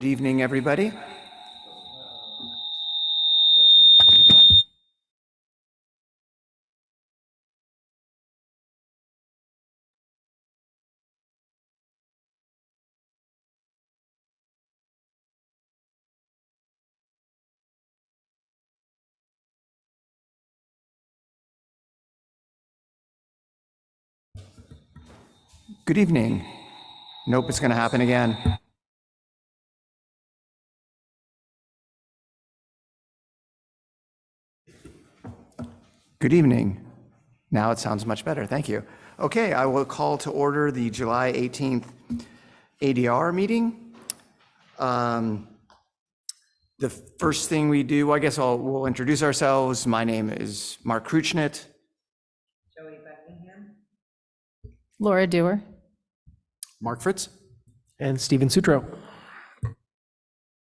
Good evening, everybody. Good evening. Nope, it's going to happen again. Good evening. Now it sounds much better. Thank you. Okay, I will call to order the July 18th ADR meeting. The first thing we do, I guess we'll introduce ourselves. My name is Mark Kruchnet. Joey Buckingham. Laura Dewar. Mark Fritz. And Stephen Sutro.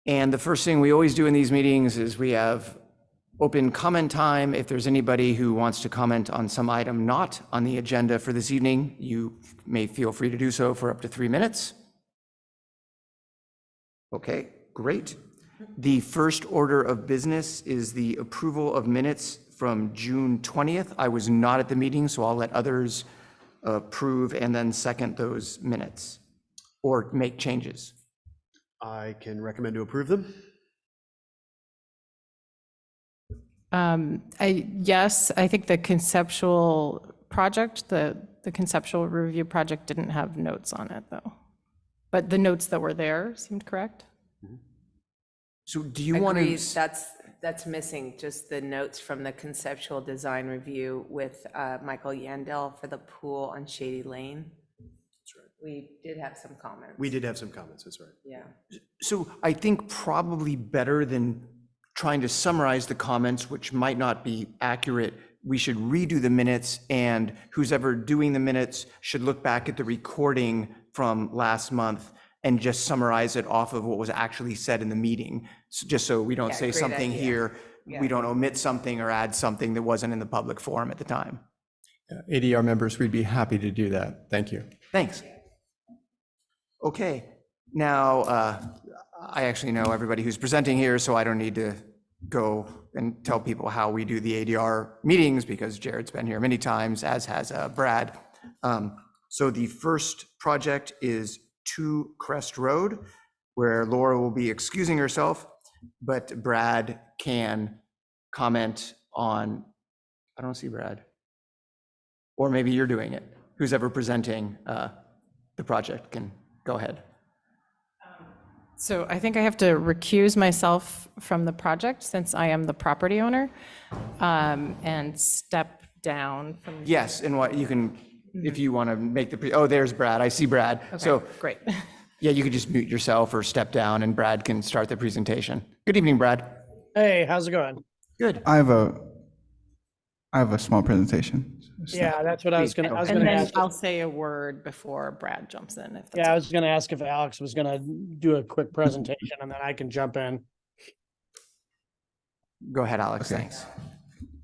And the first thing we always do in these meetings is we have open comment time. If there's anybody who wants to comment on some item not on the agenda for this evening, you may feel free to do so for up to 3 minutes. Okay, great. The first order of business is the approval of minutes from June 20th. I was not at the meeting, so I'll let others approve and then second those minutes or make changes. I can recommend to approve them. Yes, I think the conceptual project, the conceptual review project didn't have notes on it though. But the notes that were there seemed correct. So do you want Agreed, to? that's missing, just the notes from the conceptual design review with Michael Yandel for the pool on Shady Lane. That's right. We did have some comments. We did have some comments, that's right. Yeah. So I think probably better than trying to summarize the comments, which might not be accurate, we should redo the minutes, and who's ever doing the minutes should look back at the recording from last month and just summarize it off of what was actually said in the meeting. So just so we don't Yeah, say great something idea. here, Yeah. we don't omit something or add something that wasn't in the public forum at the time. ADR members, we'd be happy to do that. Thank you. Thanks. Okay, now I actually know everybody who's presenting here, so I don't need to go and tell people how we do the ADR meetings because Jared's been here many times, as has Brad. So the first project is 2 Crest Road, where Laura will be excusing herself, but Brad can comment on, I don't see Brad. Or maybe you're doing it. Who's ever presenting the project can go ahead. So I think I have to recuse myself from the project since I am the property owner and step down from. Yes, and what you can, if you want to make the, oh, there's Brad. I see Brad. Okay, So great. yeah, you could just mute yourself or step down and Brad can start the presentation. Good evening, Brad. Hey, how's it going? Good. I have a small presentation. Yeah, that's what I was gonna And then ask. I'll say a word before Brad jumps in. If that's Yeah, I was gonna ask if Alex was gonna do a quick presentation and then I can jump in. Go ahead, Alex. Okay. Thanks.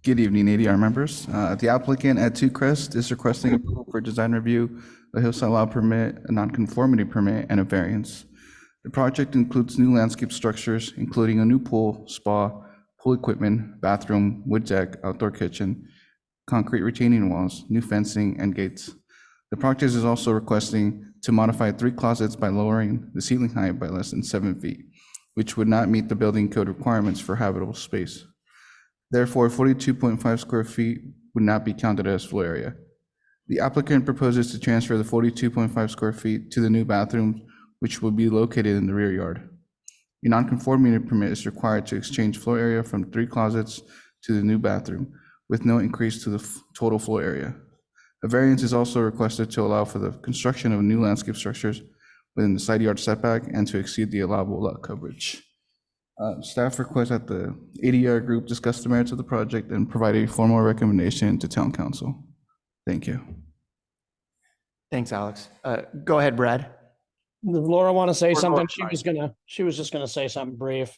Good evening, ADR members. The applicant at 2 Crest is requesting approval for design review, a hillside lot permit, a nonconformity permit, and a variance. The project includes new landscape structures, including a new pool, spa, pool equipment, bathroom, wood deck, outdoor kitchen, concrete retaining walls, new fencing, and gates. The project is also requesting to modify 3 closets by lowering the ceiling height by less than 7 feet, which would not meet the building code requirements for habitable space. Therefore, 42.5 square feet would not be counted as floor area. The applicant proposes to transfer the 42.5 square feet to the new bathroom, which will be located in the rear yard. A nonconformity permit is required to exchange floor area from 3 closets to the new bathroom, with no increase to the total floor area. A variance is also requested to allow for the construction of new landscape structures within the side yard setback and to exceed the allowable lot coverage. Staff requests that the ADR group discuss the merits of the project and provide a formal recommendation to town council. Thank you. Thanks, Alex. Go ahead, Brad. Does Laura want to say Or something? Laura, She was just gonna say something brief.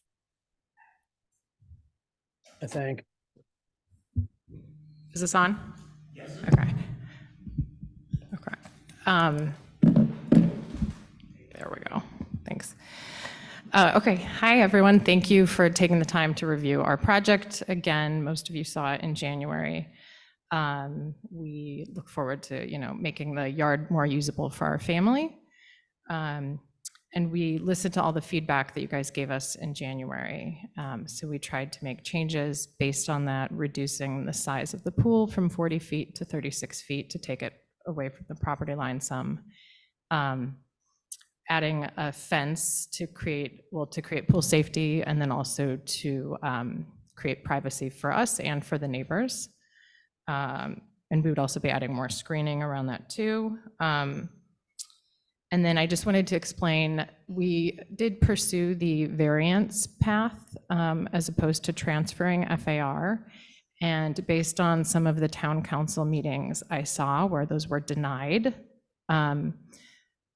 I think. Is this on? Yes. Okay. Okay. There we go. Thanks. Okay, hi, everyone. Thank you for taking the time to review our project. Again, most of you saw it in January. We look forward to, making the yard more usable for our family. And we listened to all the feedback that you guys gave us in January. So we tried to make changes based on that, reducing the size of the pool from 40 feet to 36 feet to take it away from the property line some. Adding a fence to create pool safety, and then also to create privacy for us and for the neighbors. And we would also be adding more screening around that too. And then I just wanted to explain, we did pursue the variance path as opposed to transferring FAR. And based on some of the town council meetings I saw where those were denied,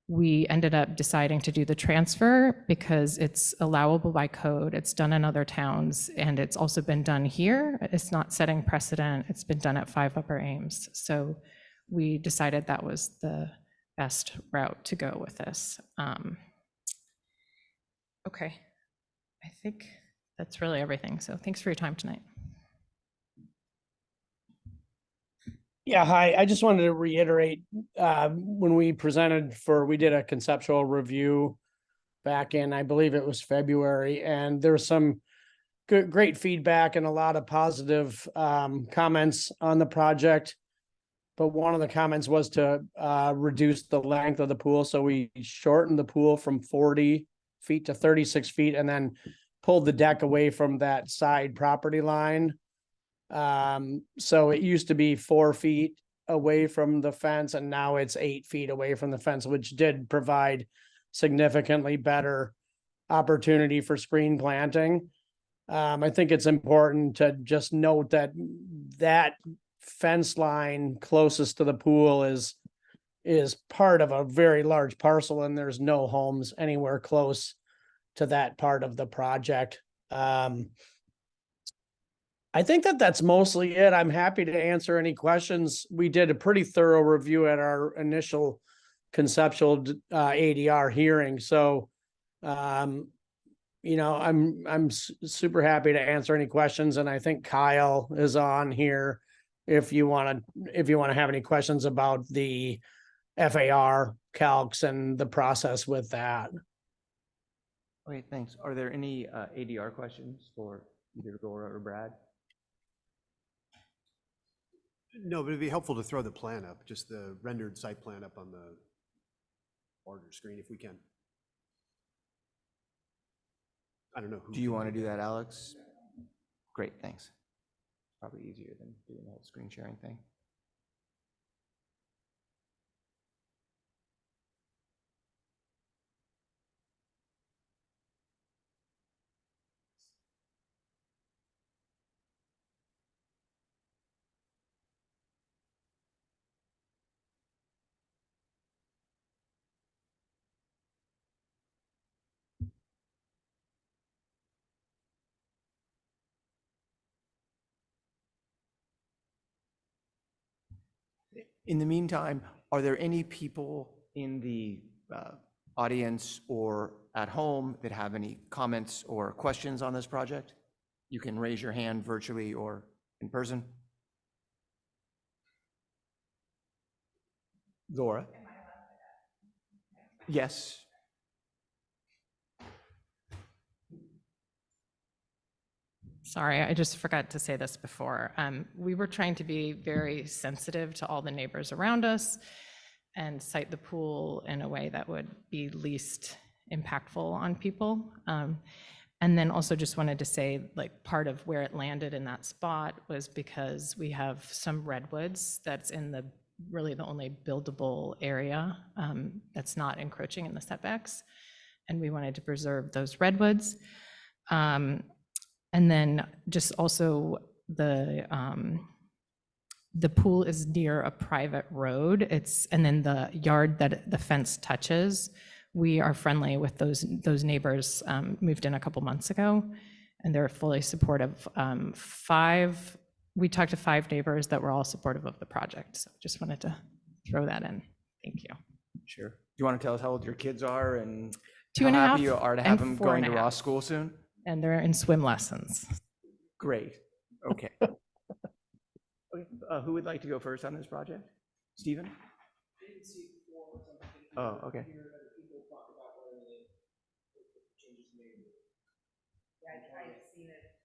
we ended up deciding to do the transfer because it's allowable by code. It's done in other towns, and it's also been done here. It's not setting precedent. It's been done at 5 Upper Ames. So we decided that was the best route to go with this. Okay, I think that's really everything. So thanks for your time tonight. Yeah, hi. I just wanted to reiterate, when we did a conceptual review back in, I believe it was February, and there was some great feedback and a lot of positive comments on the project. But one of the comments was to reduce the length of the pool. So we shortened the pool from 40 feet to 36 feet and then pulled the deck away from that side property line. So it used to be 4 feet away from the fence, and now it's 8 feet away from the fence, which did provide significantly better opportunity for screen planting. I think it's important to just note that that fence line closest to the pool is part of a very large parcel, and there's no homes anywhere close to that part of the project. I think that's mostly it. I'm happy to answer any questions. We did a pretty thorough review at our initial conceptual ADR hearing. So, I'm super happy to answer any questions. And I think Kyle is on here if you want to have any questions about the FAR calcs and the process with that. Okay, thanks. Are there any ADR questions for either Laura or Brad? No, but it'd be helpful to throw the plan up, just the rendered site plan up on the larger screen if we can. I don't know who. Do you want to do that, Alex? Great, thanks. Probably easier than doing the whole screen sharing thing. In the meantime, are there any people in the audience or at home that have any comments or questions on this project? You can raise your hand virtually or in person. Laura? Yes. Sorry, I just forgot to say this before. We were trying to be very sensitive to all the neighbors around us and site the pool in a way that would be least impactful on people. And then also just wanted to say, like, part of where it landed in that spot was because we have some redwoods that's in the really the only buildable area that's not encroaching in the setbacks. And we wanted to preserve those redwoods. And then just also the pool is near a private road. And then the yard that the fence touches, we are friendly with those neighbors, moved in a couple months ago, and they're fully supportive. We talked to 5 neighbors that were all supportive of the project. So just wanted to throw that in. Thank you. Sure. Do you want to tell us how old your kids are and 2.5 How happy you are to have and them going to 4.5. Ross School soon? And they're in swim lessons. Great, okay. Okay, who would like to go first on this project? Stephen? Oh, okay.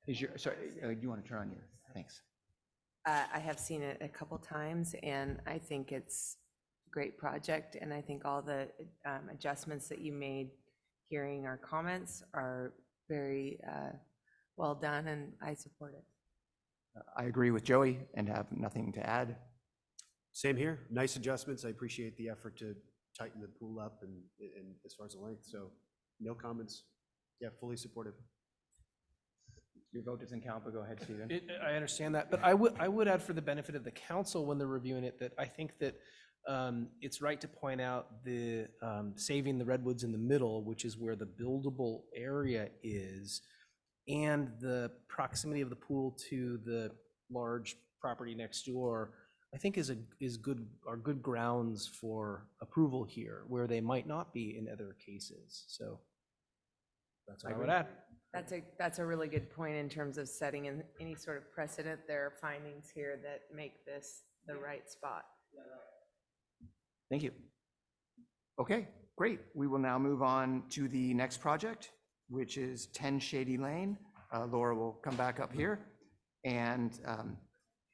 Is your, sorry, do you want to turn on your, thanks. I have seen it a couple times, and I think it's a great project, and I think all the adjustments that you made, hearing our comments, are very well done, and I support it. I agree with Joey and have nothing to add. Same here. Nice adjustments. I appreciate the effort to tighten the pool up and as far as the length. So no comments. Yeah, fully supportive. Your vote doesn't count, but go ahead, Stephen. I understand that, but I would add for the benefit of the council when they're reviewing it, that I think that it's right to point out the saving the redwoods in the middle, which is where the buildable area is, and the proximity of the pool to the large property next door, I think are good grounds for approval here, where they might not be in other cases. So that's what I would add. That's a really good point in terms of setting in any sort of precedent. There are findings here that make this the right spot. Thank you. Okay, great. We will now move on to the next project, which is 10 Shady Lane. Laura will come back up here. And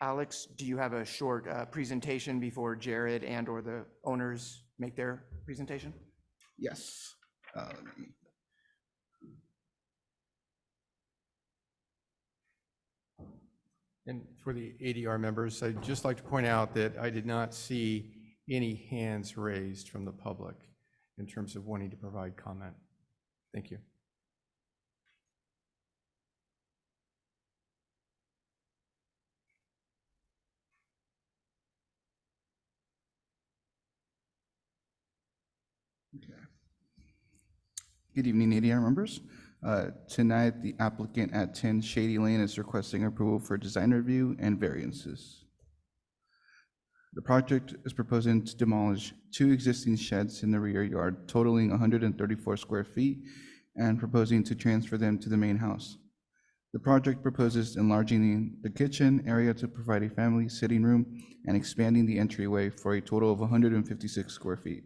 Alex, do you have a short presentation before Jared and or the owners make their presentation? Yes. Let me- And for the ADR members, I'd just like to point out that I did not see any hands raised from the public in terms of wanting to provide comment. Thank you. Good evening, ADR members. Tonight, the applicant at 10 Shady Lane is requesting approval for design review and variances. The project is proposing to demolish 2 existing sheds in the rear yard totaling 134 square feet and proposing to transfer them to the main house. The project proposes enlarging the kitchen area to provide a family sitting room and expanding the entryway for a total of 156 square feet.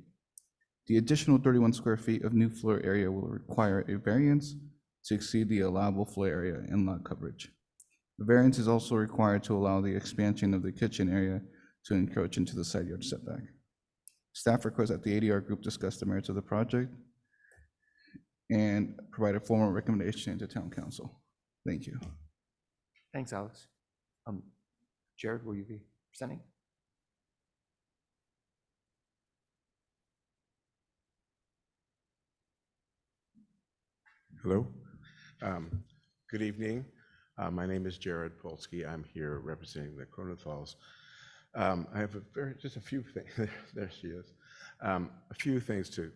The additional 31 square feet of new floor area will require a variance to exceed the allowable floor area and lot coverage. The variance is also required to allow the expansion of the kitchen area to encroach into the side yard setback. Staff requests that the ADR group discuss the merits of the project and provide a formal recommendation to town council. Thank you. Thanks, Alex. Jared, will you be presenting? Hello. Good evening. My name is Jared Polsky. I'm here representing the Kronenthals. I have just a few things. There she is. A few things to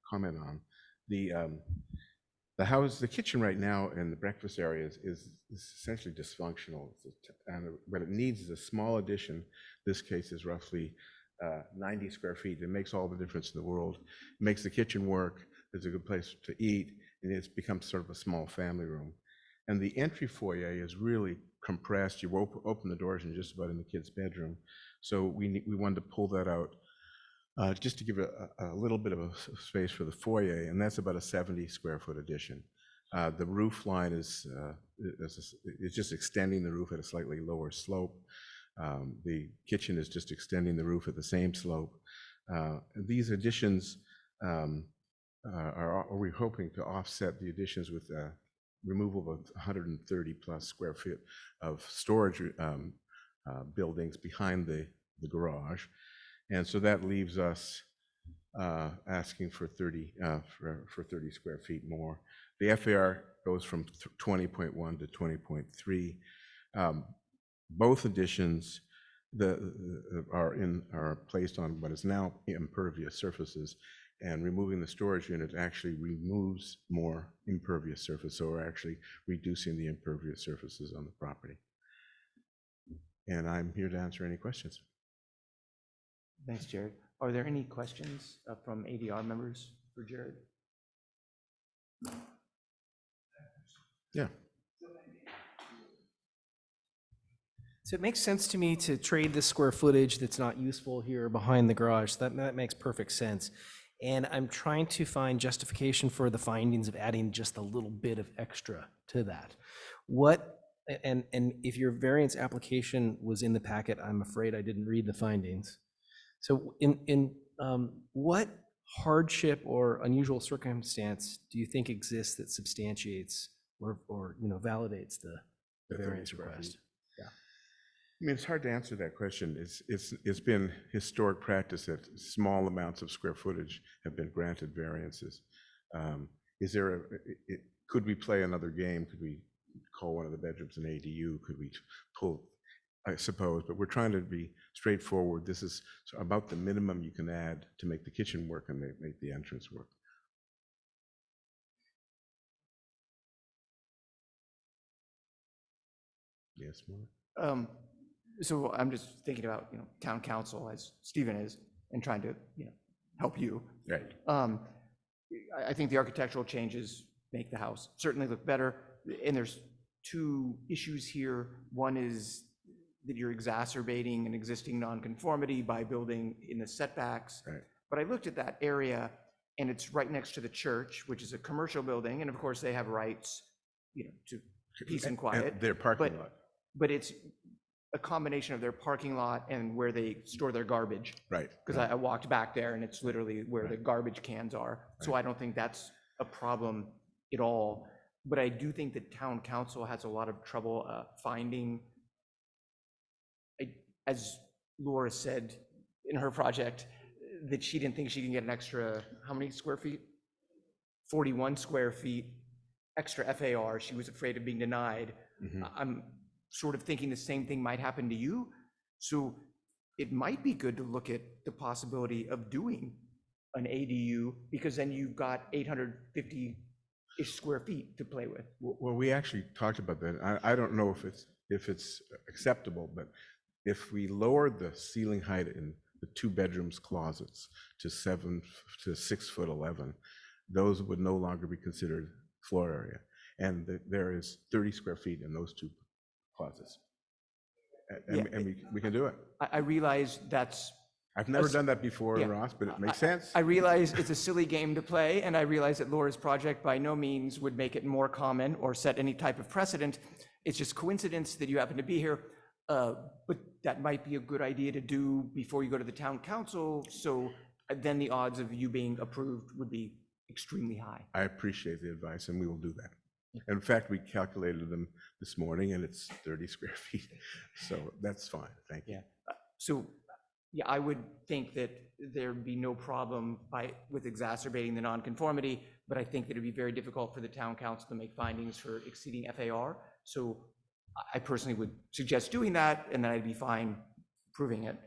comment on. The house, the kitchen right now in the breakfast area is essentially dysfunctional. What it needs is a small addition. This case is roughly 90 square feet. It makes all the difference in the world. It makes the kitchen work. It's a good place to eat, and it's become sort of a small family room. And the entry foyer is really compressed. You open the doors and just about in the kid's bedroom. So we wanted to pull that out just to give a little bit of a space for the foyer, and that's about a 70 square foot addition. The roof line is just extending the roof at a slightly lower slope. The kitchen is just extending the roof at the same slope. These additions we're hoping to offset the additions with removal of 130 plus square feet of storage buildings behind the garage. And so that leaves us asking for 30 square feet more. The FAR goes from 20.1 to 20.3. Both additions are placed on what is now impervious surfaces, and removing the storage unit actually removes more impervious surface, so we're actually reducing the impervious surfaces on the property. And I'm here to answer any questions. Thanks, Jared. Are there any questions from ADR members for Jared? Yeah. So it makes sense to me to trade the square footage that's not useful here behind the garage. That makes perfect sense. And I'm trying to find justification for the findings of adding just a little bit of extra to that. And if your variance application was in the packet, I'm afraid I didn't read the findings. So what hardship or unusual circumstance do you think exists that substantiates or validates the The 30 variance square request? feet. I mean, it's hard to answer that question. It's been historic practice that small amounts of square footage have been granted variances. Could we play another game? Could we call one of the bedrooms an ADU? Could we pull, I suppose, but we're trying to be straightforward. This is about the minimum you can add to make the kitchen work and make the entrance work. Yes, Mark? So I'm just thinking about, town council, as Stephen is, and trying to, help you. Right. I think the architectural changes make the house certainly look better. And there's two issues here. One is that you're exacerbating an existing nonconformity by building in the setbacks. Right. But I looked at that area and it's right next to the church, which is a commercial building. And of course they have rights, to peace and quiet. Their parking lot. But it's a combination of their parking lot and where they store their garbage. Right. Because I walked back there and it's literally where the garbage cans are. So Right. I don't think that's a problem at all. But I do think that town council has a lot of trouble finding, as Laura said in her project, that she didn't think she can get an extra, how many square feet? 41 square feet, extra FAR. She was afraid of being denied. Mhm. I'm sort of thinking the same thing might happen to you. So it might be good to look at the possibility of doing an ADU, because then you've got 850-ish square feet to play with. Well, we actually talked about that. I don't know if it's acceptable, but if we lowered the ceiling height in the 2 bedrooms closets to 6'11", those would no longer be considered floor area. And there is 30 square feet in those 2 closets. And we can do it. I realize that's, I've never done that before, Yeah. Ross, but it makes sense. I realize it's a silly game to play, and I realize that Laura's project by no means would make it more common or set any type of precedent. It's just coincidence that you happen to be here. But that might be a good idea to do before you go to the town council. So then the odds of you being approved would be extremely high. I appreciate the advice, and we will do that. In fact, we calculated them this morning, and it's 30 square feet. So that's fine. Thank you. So, yeah, I would think that there'd be no problem with exacerbating the nonconformity, but I think that it'd be very difficult for the town council to make findings for exceeding FAR. So I personally would suggest doing that, and then I'd be fine approving it.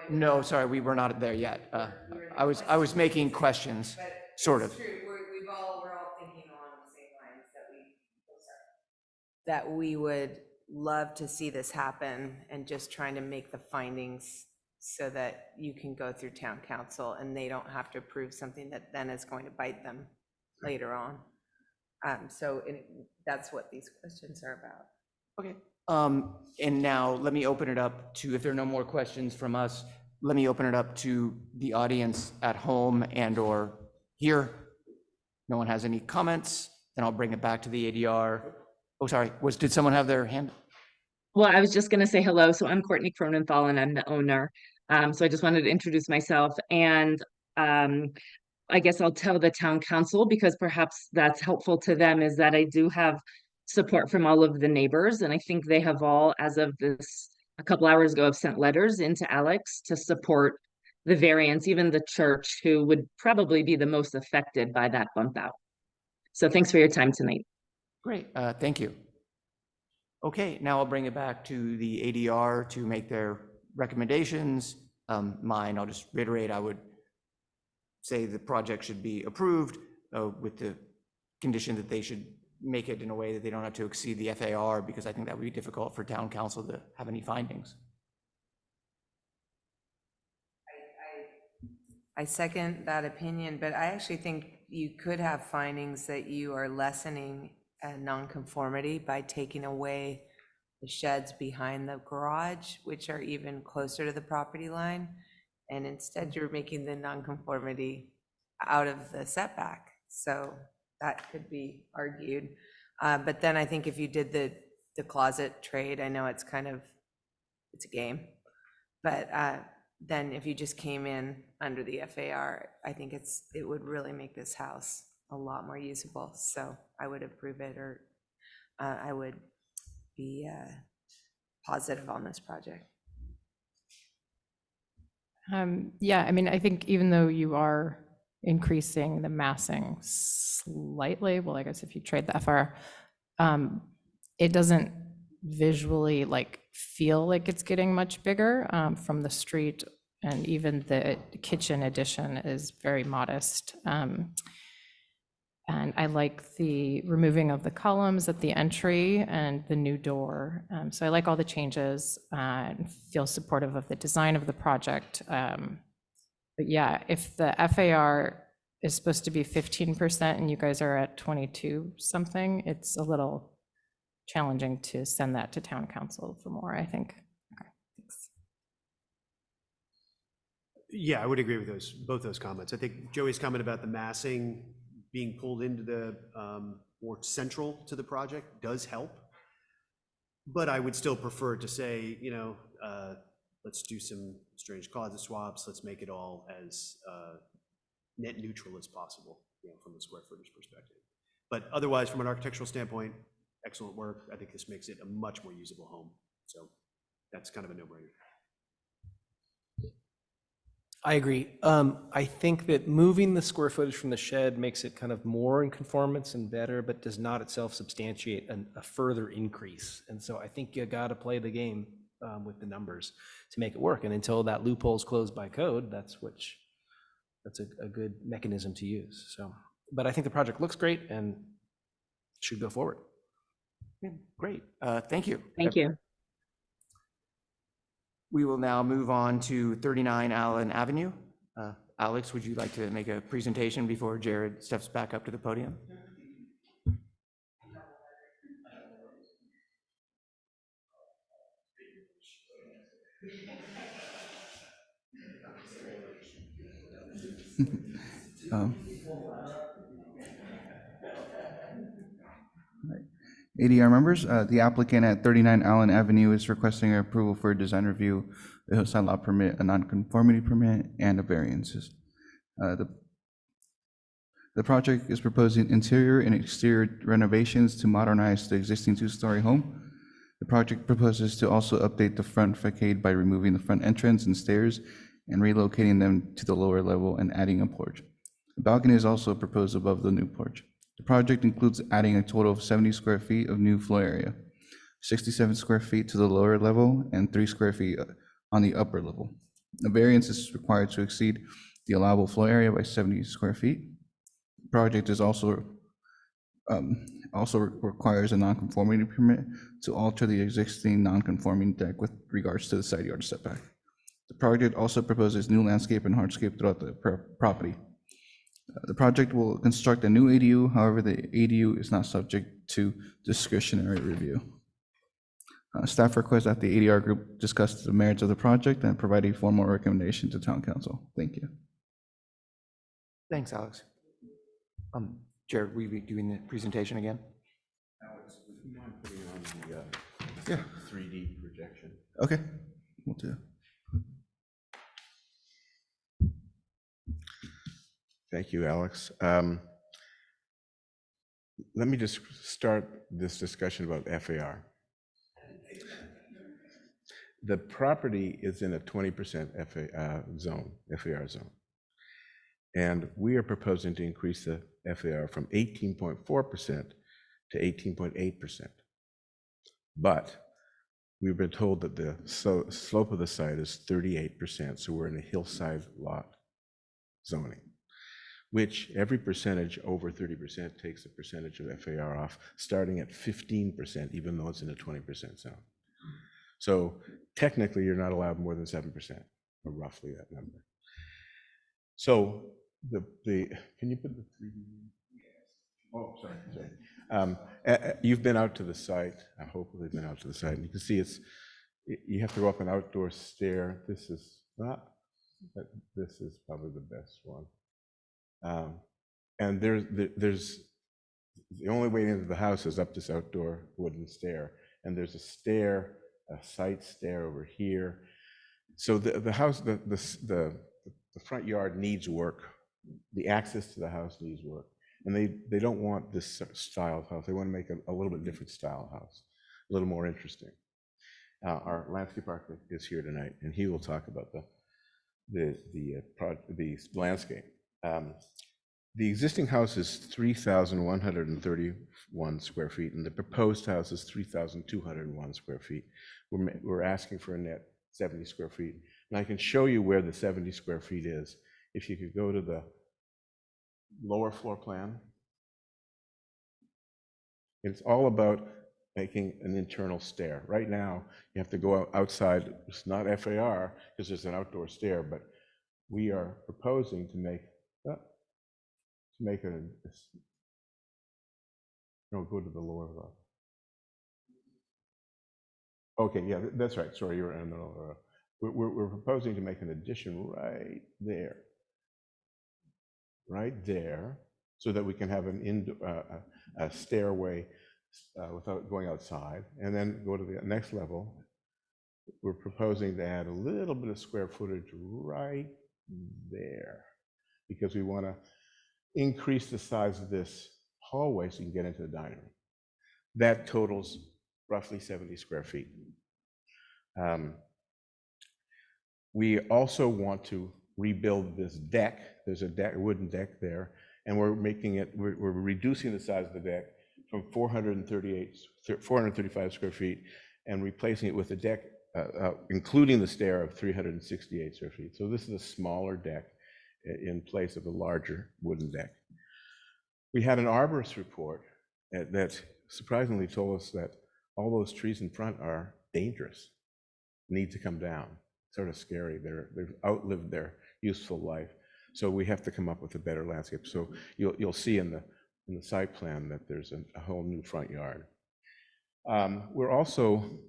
No, sorry, we were not there yet. I was making questions, sort of. We're all thinking along the same lines that we would love to see this happen, and just trying to make the findings so that you can go through town council and they don't have to approve something that then is going to bite them later on. That's what these questions are about. Okay. And now let me open it up to, if there are no more questions from us, let me open it up to the audience at home and/or here. No one has any comments, then I'll bring it back to the ADR. Oh, sorry, did someone have their hand? Well, I was just going to say hello. So I'm Courtney Cronenthal and I'm the owner. So I just wanted to introduce myself, and I guess I'll tell the town council, because perhaps that's helpful to them, is that I do have support from all of the neighbors. And I think they have all, as of this, a couple hours ago, have sent letters into Alex to support the variance, even the church, who would probably be the most affected by that bump out. So thanks for your time tonight. Great, thank you. Okay, now I'll bring it back to the ADR to make their recommendations. Mine, I'll just reiterate, I would say the project should be approved with the condition that they should make it in a way that they don't have to exceed the FAR, because I think that would be difficult for town council to have any findings. I second that opinion, but I actually think you could have findings that you are lessening a nonconformity by taking away the sheds behind the garage, which are even closer to the property line. And instead, you're making the nonconformity out of the setback. So that could be argued. But then I think if you did the closet trade, I know it's kind of, it's a game. But then if you just came in under the FAR, I think it would really make this house a lot more usable. So I would approve it, or I would be positive on this project. Yeah, I mean, I think even though you are increasing the massing slightly, well, I guess if you trade the FR, it doesn't visually like feel like it's getting much bigger from the street, and even the kitchen addition is very modest. And I like the removing of the columns at the entry and the new door. So I like all the changes and feel supportive of the design of the project. But yeah, if the FAR is supposed to be 15% and you guys are at 22 something, it's a little challenging to send that to town council for more, I think. Okay, thanks. Yeah, I would agree with both those comments. I think Joey's comment about the massing being pulled into the more central to the project does help. But I would still prefer to say, let's do some strange closet swaps. Let's make it all as net neutral as possible, from the square footage perspective. But otherwise, from an architectural standpoint, excellent work. I think this makes it a much more usable home. So that's kind of a no-brainer. I agree. I think that moving the square footage from the shed makes it kind of more in conformance and better, but does not itself substantiate a further increase. And so I think you got to play the game with the numbers to make it work. And until that loophole is closed by code, that's a good mechanism to use. So, but I think the project looks great and should go forward. Yeah, great. Thank you. Thank you. We will now move on to 39 Allen Avenue. Alex, would you like to make a presentation before Jared steps back up to the podium? ADR members, the applicant at 39 Allen Avenue is requesting approval for a design review, a hillside lot permit, a nonconformity permit, and a variances. The project is proposing interior and exterior renovations to modernize the existing two-story home. The project proposes to also update the front facade by removing the front entrance and stairs and relocating them to the lower level and adding a porch. The balcony is also proposed above the new porch. The project includes adding a total of 70 square feet of new floor area, 67 square feet to the lower level and 3 square feet on the upper level. The variance is required to exceed the allowable floor area by 70 square feet. The project is also requires a nonconformity permit to alter the existing nonconforming deck with regards to the side yard setback. The project also proposes new landscape and hardscape throughout the property. The project will construct a new ADU, however, the ADU is not subject to discretionary review. Staff requests that the ADR group discuss the merits of the project and provide a formal recommendation to town council. Thank you. Thanks, Alex. Jared, will you be doing the presentation again? Alex, would you mind putting on the Yeah. 3D projection? Okay, we'll do. Thank you, Alex. Let me just start this discussion about FAR. The property is in a 20% FAR zone. And we are proposing to increase the FAR from 18.4% to 18.8%. But we've been told that the slope of the site is 38%, so we're in a hillside lot zoning, which every percentage over 30% takes the percentage of FAR off, starting at 15%, even though it's in a 20% zone. So technically, you're not allowed more than 7%, or roughly that number. So can you put the 3D? Oh, sorry. You've been out to the site, hopefully been out to the site, and you can see you have to go up an outdoor stair. This is not, but this is probably the best one. And there's the only way into the house is up this outdoor wooden stair, and there's a side stair over here. So the house, the front yard needs work. The access to the house needs work, and they don't want this style of house. They want to make a little bit different style of house, a little more interesting. Our landscape architect is here tonight, and he will talk about the landscape. The existing house is 3,131 square feet, and the proposed house is 3,201 square feet. We're asking for a net 70 square feet. And I can show you where the 70 square feet is. If you could go to the lower floor plan. It's all about making an internal stair. Right now, you have to go outside. It's not FAR because there's an outdoor stair, but we are proposing to make go to the lower level. Okay, yeah, that's right. Sorry, you're in the lower. We're proposing to make an addition right there, so that we can have a stairway without going outside, and then go to the next level. We're proposing to add a little bit of square footage right there, because we want to increase the size of this hallway so you can get into the dining room. That totals roughly 70 square feet. We also want to rebuild this deck. There's a wooden deck there, and we're reducing the size of the deck from 435 square feet and replacing it with a deck, including the stair, of 368 square feet. So this is a smaller deck in place of a larger wooden deck. We had an arborist report that surprisingly told us that all those trees in front are dangerous, need to come down. Sort of scary. They've outlived their useful life. So we have to come up with a better landscape. So you'll see in the site plan that there's a whole new front yard. We're also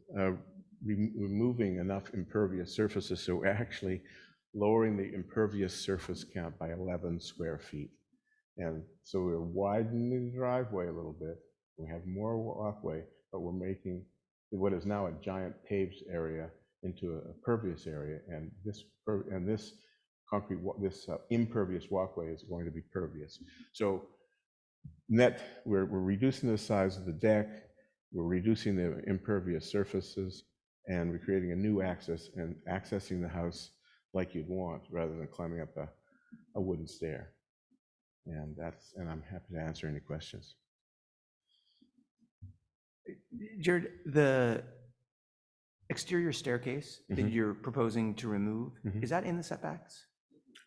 removing enough impervious surfaces, so we're actually lowering the impervious surface count by 11 square feet. And so we're widening the driveway a little bit. We have more walkway, but we're making what is now a giant paved area into a pervious area, and this concrete, this impervious walkway is going to be pervious. So net, we're reducing the size of the deck, we're reducing the impervious surfaces, and we're creating a new access and accessing the house like you'd want, rather than climbing up a wooden stair. And I'm happy to answer any questions. Jared, the exterior staircase that you're proposing to remove, is that in the setbacks?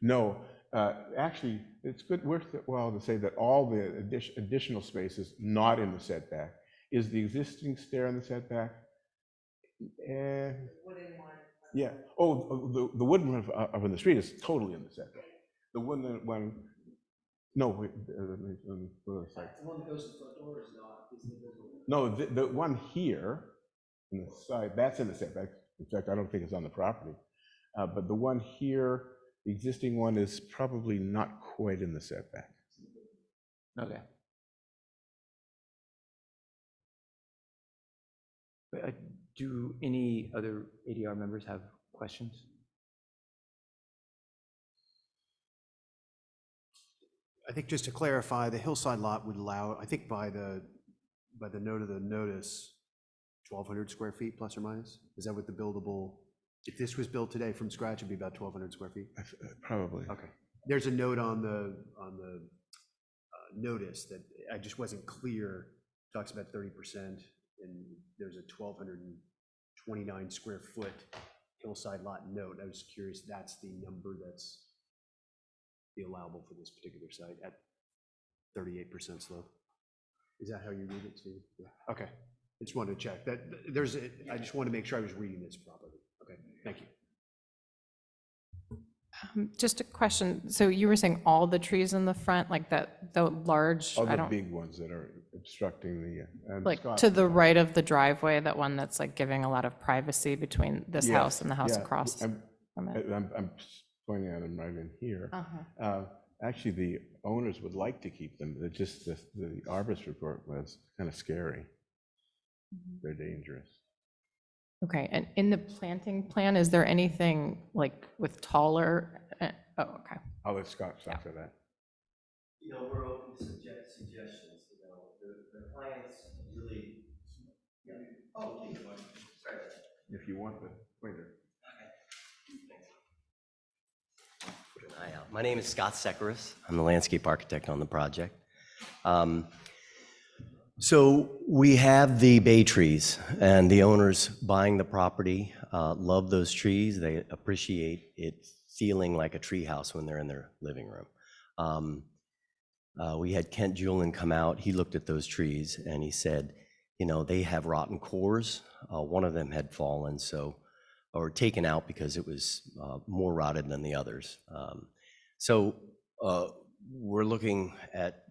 No, actually, it's worthwhile to say that all the additional space is not in the setback. Is the existing stair in the setback? Yeah. Oh, the wooden one up on the street is totally in the setback. The wooden one, no, wait, the one that goes to the front door is not. No, the one here on the side, that's in the setback. In fact, I don't think it's on the property. But the one here, the existing one, is probably not quite in the setback. Okay. Do any other ADR members have questions? I think just to clarify, the hillside lot would allow, I think by the note of the notice, 1,200 square feet plus or minus? Is that what the buildable, if this was built today from scratch, it'd be about 1,200 square feet? Probably. Okay. There's a note on the notice that I just wasn't clear. Talks about 30%, and there's a 1,229 square foot hillside lot note. I was curious, that's the number that's the allowable for this particular site at 38% slope. Is that how you read it, Steve? Yeah. Okay. I just wanted to check that I just wanted to make sure I was reading this properly. Okay, thank you. Just a question. So you were saying all the trees in the front, like that, the large, All I the don't, big ones that are obstructing the, and like Scott- to the right of the driveway, that one that's like giving a lot of privacy between this house Yes, and the house yeah, across I'm from it? I'm pointing at them right in here. Uh-huh. Actually, the owners would like to keep them. It's just the arborist report was kind of scary. They're dangerous. Okay, and in the planting plan, is there anything like with taller, oh, okay. I'll let Scott talk to that. You know, we're open to suggestions, you know, the clients really, yeah, oh, please, sorry. If you want the pointer. Put an eye out. My name is Scott Sekaris. I'm the landscape architect on the project. So we have the bay trees, and the owners buying the property love those trees. They appreciate it feeling like a tree house when they're in their living room. We had Kent Julian come out. He looked at those trees and he said, you know, they have rotten cores. One of them had fallen, or taken out because it was more rotted than the others. So we're looking at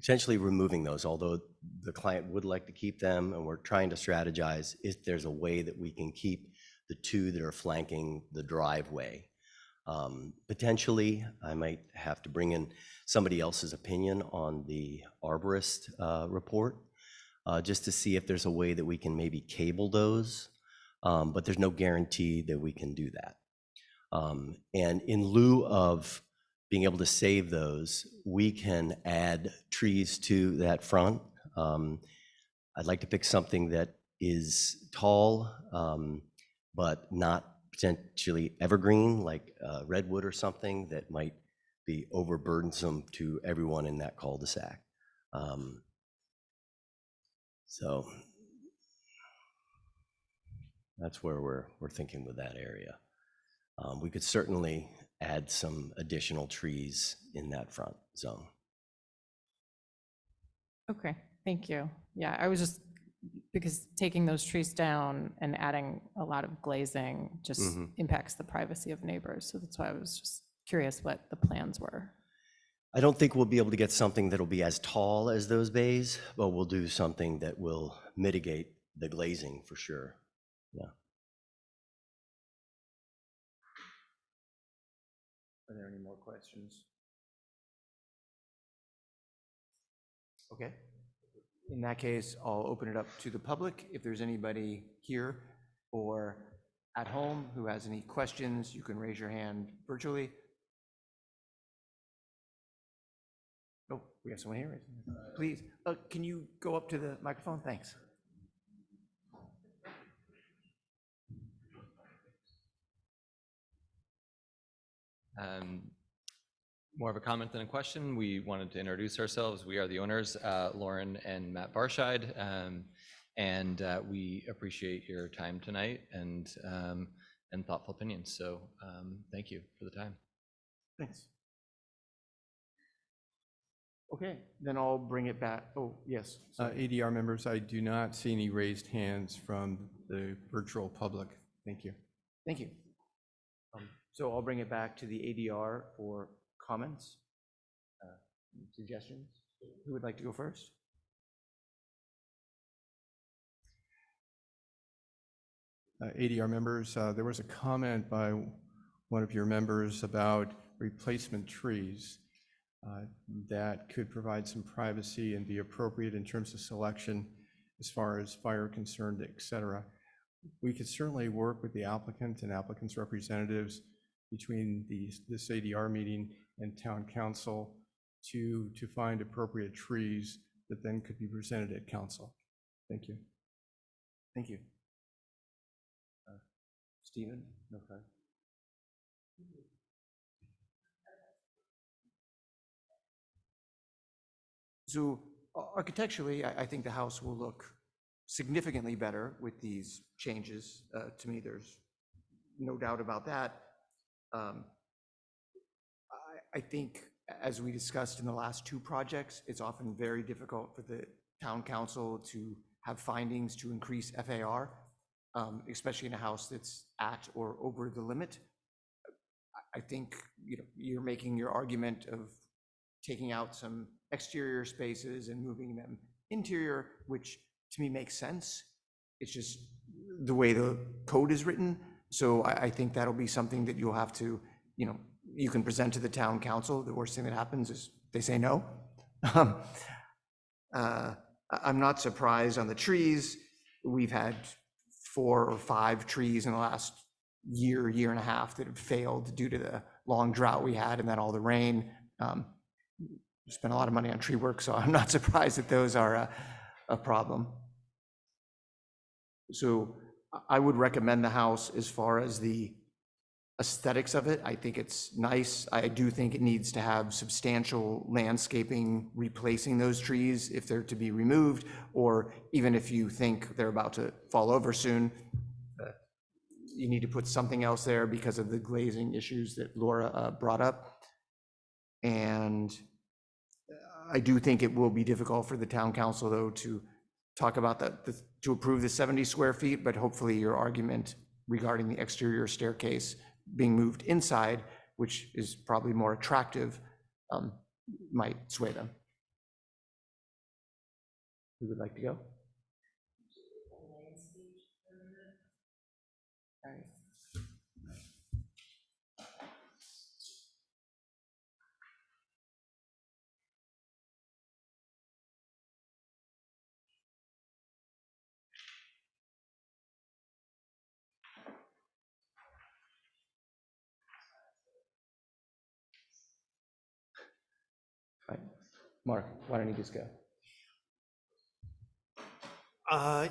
potentially removing those, although the client would like to keep them, and we're trying to strategize if there's a way that we can keep the two that are flanking the driveway. Potentially, I might have to bring in somebody else's opinion on the arborist report, just to see if there's a way that we can maybe cable those, but there's no guarantee that we can do that. And in lieu of being able to save those, we can add trees to that front. I'd like to pick something that is tall, but not potentially evergreen, like redwood or something that might be overburdensome to everyone in that cul-de-sac. So that's where we're thinking with that area. We could certainly add some additional trees in that front zone. Okay, thank you. Yeah, I was just, because taking those trees down and adding a lot of glazing just impacts the privacy of neighbors. So that's why I was just curious what the plans were. I don't think we'll be able to get something that'll be as tall as those bays, but we'll do something that will mitigate the glazing for sure. Yeah. Are there any more questions? Okay. In that case, I'll open it up to the public. If there's anybody here or at home who has any questions, you can raise your hand virtually. Oh, we have someone here. Please, can you go up to the microphone? Thanks. More of a comment than a question. We wanted to introduce ourselves. We are the owners, Lauren and Matt Barscheid, and we appreciate your time tonight and thoughtful opinions. So thank you for the time. Thanks. Okay, then I'll bring it back. Oh, yes. ADR members, I do not see any raised hands from the virtual public. Thank you. Thank you. So I'll bring it back to the ADR for comments, suggestions. Who would like to go first? ADR members, there was a comment by one of your members about replacement trees that could provide some privacy and be appropriate in terms of selection as far as fire concerned, et cetera. We could certainly work with the applicant and applicant's representatives between this ADR meeting and town council to find appropriate trees that then could be presented at council. Thank you. Thank you. Stephen? Okay. So architecturally, I think the house will look significantly better with these changes. To me, there's no doubt about that. I think, as we discussed in the last two projects, it's often very difficult for the town council to have findings to increase FAR, especially in a house that's at or over the limit. I think, you're making your argument of taking out some exterior spaces and moving them interior, which to me makes sense. It's just the way the code is written. So I think that'll be something that you'll have to, you can present to the town council. The worst thing that happens is they say no. I'm not surprised on the trees. We've had 4 or 5 trees in the last year and a half that have failed due to the long drought we had and then all the rain. Spent a lot of money on tree work, so I'm not surprised that those are a problem. So I would recommend the house as far as the aesthetics of it. I think it's nice. I do think it needs to have substantial landscaping replacing those trees if they're to be removed, or even if you think they're about to fall over soon, you need to put something else there because of the glazing issues that Laura brought up. And I do think it will be difficult for the town council, though, to talk about that, to approve the 70 square feet, but hopefully your argument regarding the exterior staircase being moved inside, which is probably more attractive, might sway them. Who would like to go? Sorry. Right. Mark, why don't you just go?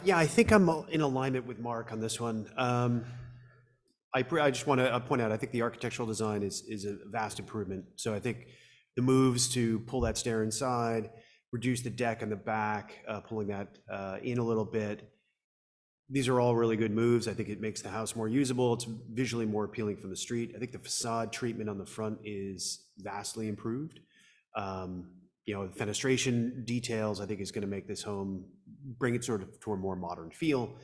Yeah, I think I'm in alignment with Mark on this one. I just want to point out, I think the architectural design is a vast improvement. So I think the moves to pull that stair inside, reduce the deck on the back, pulling that in a little bit, these are all really good moves. I think it makes the house more usable. It's visually more appealing from the street. I think the facade treatment on the front is vastly improved. The fenestration details, I think, is going to make this home, bring it sort of to a more modern feel.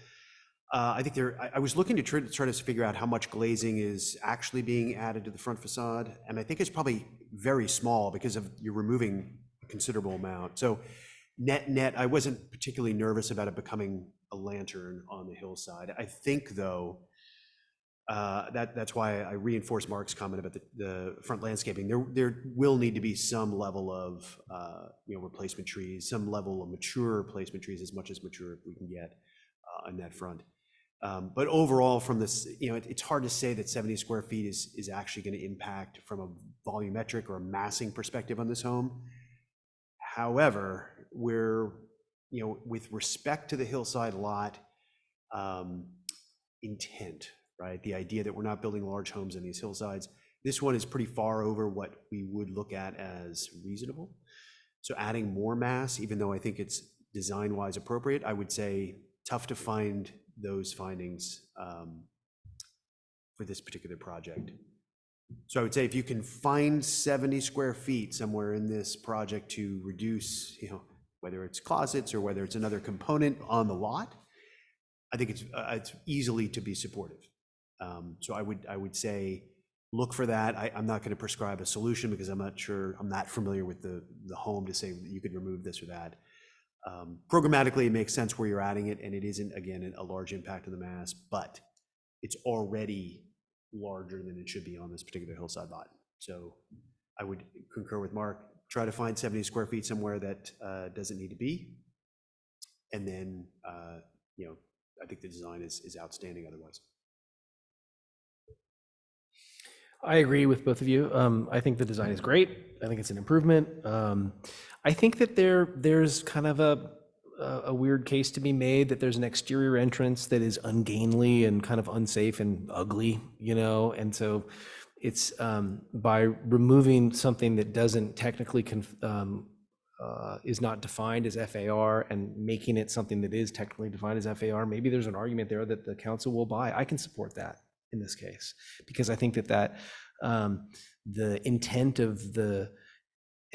I think I was looking to try to figure out how much glazing is actually being added to the front facade, and I think it's probably very small because you're removing a considerable amount. So net, I wasn't particularly nervous about it becoming a lantern on the hillside. I think, though, that's why I reinforce Mark's comment about the front landscaping. There will need to be some level of replacement trees, some level of mature replacement trees, as much as mature we can get on that front. But overall, from this, it's hard to say that 70 square feet is actually going to impact from a volumetric or a massing perspective on this home. However, with respect to the hillside lot intent, right? The idea that we're not building large homes in these hillsides, this one is pretty far over what we would look at as reasonable. So adding more mass, even though I think it's design-wise appropriate, I would say tough to find those findings for this particular project. So I would say if you can find 70 square feet somewhere in this project to reduce, whether it's closets or whether it's another component on the lot, I think it's easily to be supportive. So I would say look for that. I'm not going to prescribe a solution because I'm not sure, I'm not familiar with the home to say that you could remove this or that. Programmatically, it makes sense where you're adding it, and it isn't, again, a large impact on the mass, but it's already larger than it should be on this particular hillside lot. So I would concur with Mark, try to find 70 square feet somewhere that doesn't need to be. And then, I think the design is outstanding otherwise. I agree with both of you. I think the design is great. I think it's an improvement. I think that there's kind of a weird case to be made that there's an exterior entrance that is ungainly and kind of unsafe and ugly, and so it's by removing something that doesn't technically is not defined as FAR and making it something that is technically defined as FAR, maybe there's an argument there that the council will buy. I can support that in this case, because I think that the intent of the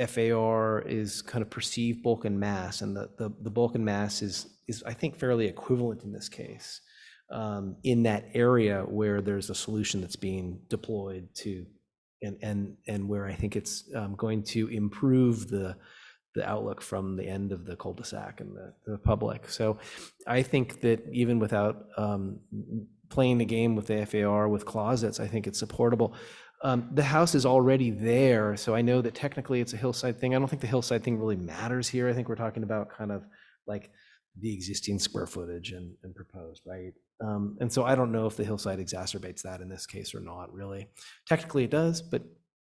FAR is kind of perceived bulk and mass, and the bulk and mass is I think fairly equivalent in this case, in that area where there's a solution that's being deployed to and where I think it's going to improve the outlook from the end of the cul-de-sac and the public. So I think that even without playing the game with the FAR with closets, I think it's supportable. The house is already there, so I know that technically it's a hillside thing. I don't think the hillside thing really matters here. I think we're talking about kind of like the existing square footage and proposed, right? And so I don't know if the hillside exacerbates that in this case or not, really. Technically it does, but it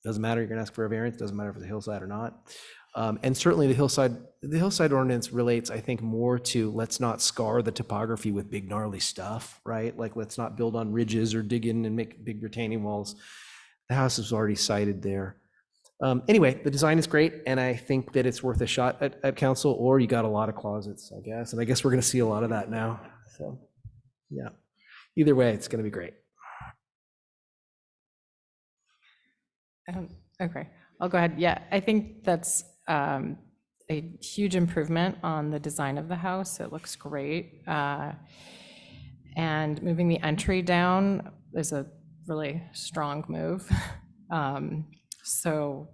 doesn't matter. You're gonna ask for a variance, doesn't matter if it's a hillside or not. And certainly the hillside ordinance relates, I think, more to let's not scar the topography with big gnarly stuff, right? Like let's not build on ridges or dig in and make big retaining walls. The house is already sited there. Anyway, the design is great, and I think that it's worth a shot at council, or you got a lot of closets, I guess. And I guess we're gonna see a lot of that now, so, yeah. Either way, it's gonna be great. Okay, I'll go ahead. Yeah, I think that's a huge improvement on the design of the house. It looks great. And moving the entry down is a really strong move. So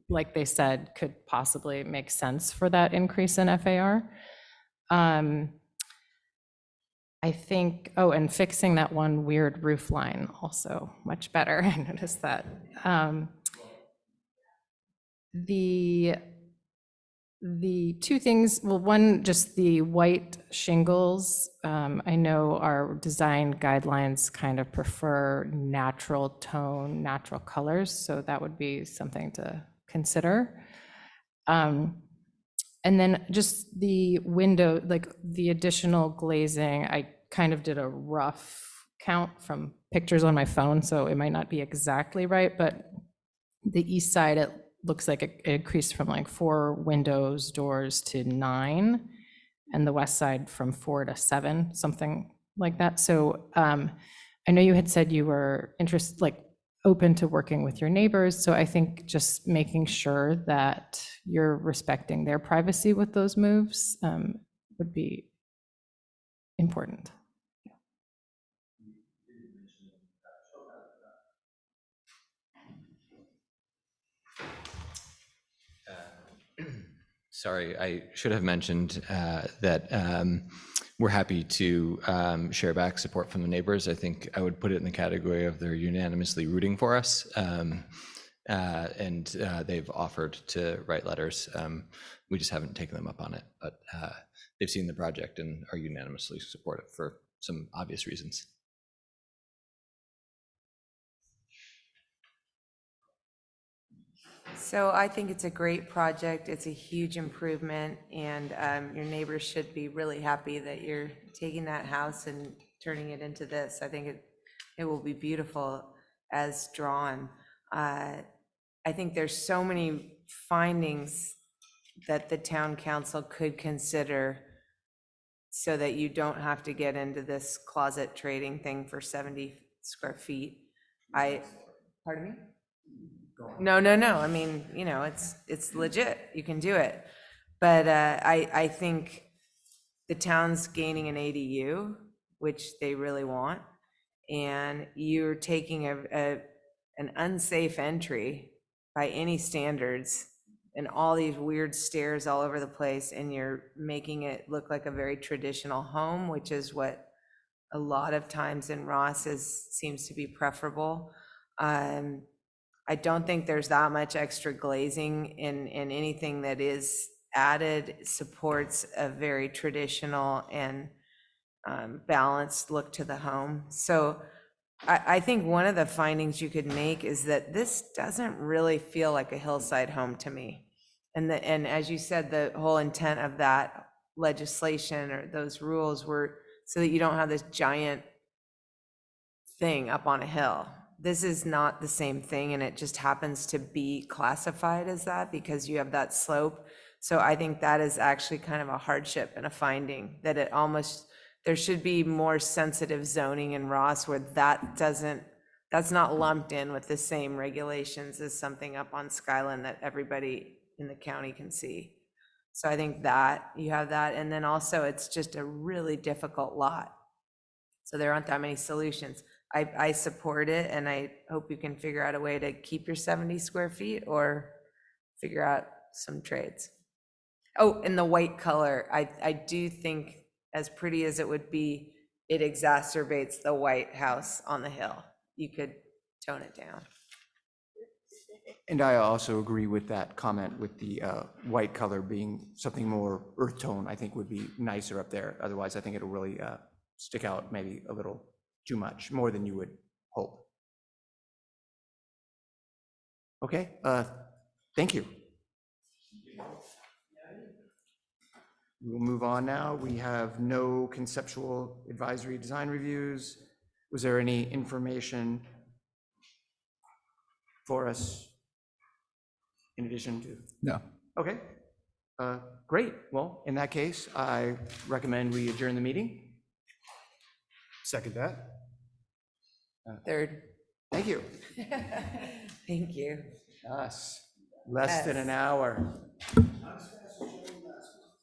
like they said, could possibly make sense for that increase in FAR. I think, oh, and fixing that one weird roof line also much better. I noticed that. The two things, well, one, just the white shingles. I know our design guidelines kind of prefer natural tone, natural colors, so that would be something to consider. And then just the window, like the additional glazing, I kind of did a rough count from pictures on my phone, so it might not be exactly right, but the east side, it looks like it increased from like 4 windows, doors to 9, and the west side from 4 to 7, something like that. So I know you had said you were interested, like open to working with your neighbors. So I think just making sure that you're respecting their privacy with those moves would be important. Sorry, I should have mentioned that we're happy to share back support from the neighbors. I think I would put it in the category of they're unanimously rooting for us. And they've offered to write letters. We just haven't taken them up on it, but they've seen the project and are unanimously supportive for some obvious reasons. So I think it's a great project. It's a huge improvement, and your neighbors should be really happy that you're taking that house and turning it into this. I think it will be beautiful as drawn. I think there's so many findings that the town council could consider so that you don't have to get into this closet trading thing for 70 square feet. Pardon me? No. I mean, you know, it's legit. You can do it. But I think the town's gaining an ADU, which they really want, and you're taking an unsafe entry by any standards and all these weird stairs all over the place, and you're making it look like a very traditional home, which is what a lot of times in Ross seems to be preferable. I don't think there's that much extra glazing in anything that is added. It supports a very traditional and balanced look to the home. So I think one of the findings you could make is that this doesn't really feel like a hillside home to me. And as you said, the whole intent of that legislation or those rules were so that you don't have this giant thing up on a hill. This is not the same thing, and it just happens to be classified as that because you have that slope. So I think that is actually kind of a hardship and a finding that there should be more sensitive zoning in Ross where that's not lumped in with the same regulations as something up on Skyline that everybody in the county can see. So I think that you have that, and then also it's just a really difficult lot. So there aren't that many solutions. I support it, and I hope you can figure out a way to keep your 70 square feet or figure out some trades. Oh, and the white color, I do think, as pretty as it would be, it exacerbates the white house on the hill. You could tone it down. And I also agree with that comment with the white color being something more earth tone, I think would be nicer up there. Otherwise, I think it'll really stick out maybe a little too much, more than you would hope. Okay, thank you. We'll move on now. We have no conceptual advisory design reviews. Was there any information for us in addition to? No. Okay, great. Well, in that case, I recommend we adjourn the meeting. Second that. Third. Thank you. Thank you. Us, less than an Yes. hour.